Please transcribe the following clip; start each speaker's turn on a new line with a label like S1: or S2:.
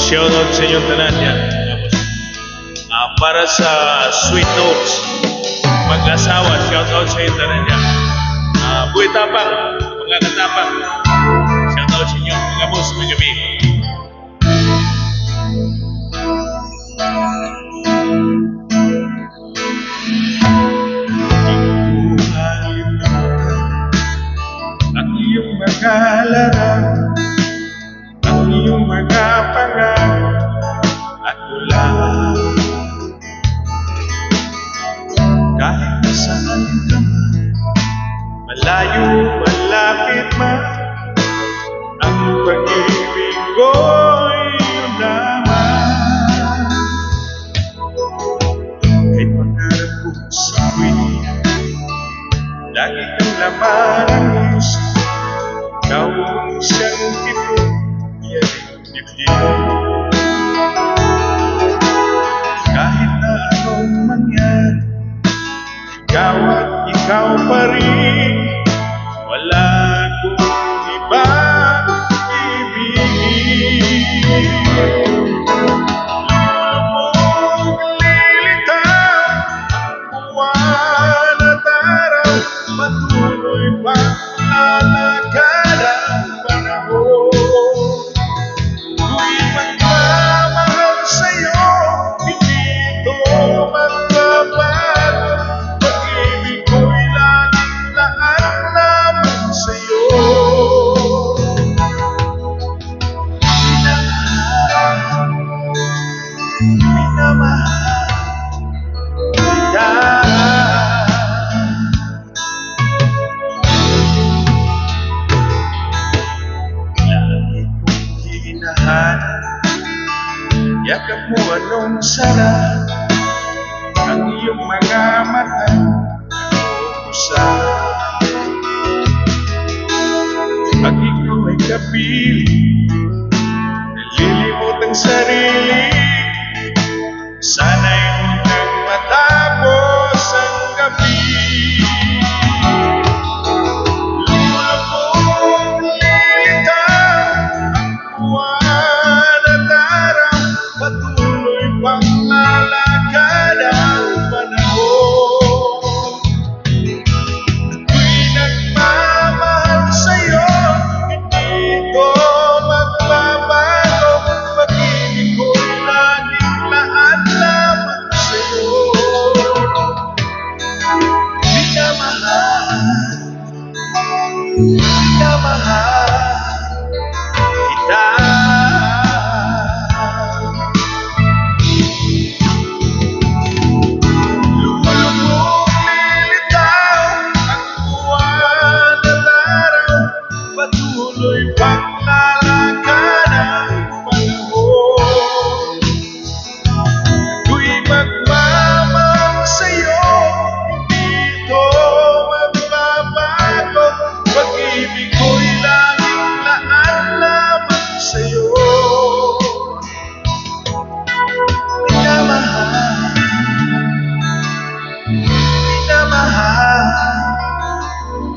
S1: Shoutout sa inyong tanan yan. Tapos, para sa Sweet Notes, mag-asawa, shoutout sa inyong tanan yan. Buhay tapang, mga katapang, shoutout sa inyo, mga boss, mga gabi. Ang iyong mga larang, ang iyong mga pangarap at ulan. Kahit nasaan ka man, malayo, malapit man, ang pag-ibig ko'y iyong naman. Kahit pangarap ko sa tuwing lagi kang laman ang isip, ikaw ang isang tipo, iyaring dibdib. Kahit na anong mangyari, ikaw at ikaw pa rin, wala akong ibang ibig. Lulubog, lilitaw, ang buwan at araw, patuloy pang lalakad ang panahon. Ako'y magmamahal sa'yo, hindi ito magbabago. Pag-ibig ko'y laging laan lamang sa'yo. Minamahal kita. Lagi kong hinahanap, yakap mo anong sarap, ang iyong mga mata nag-uusap. Pag ikaw ay kapiling, nalilimot ang sarili,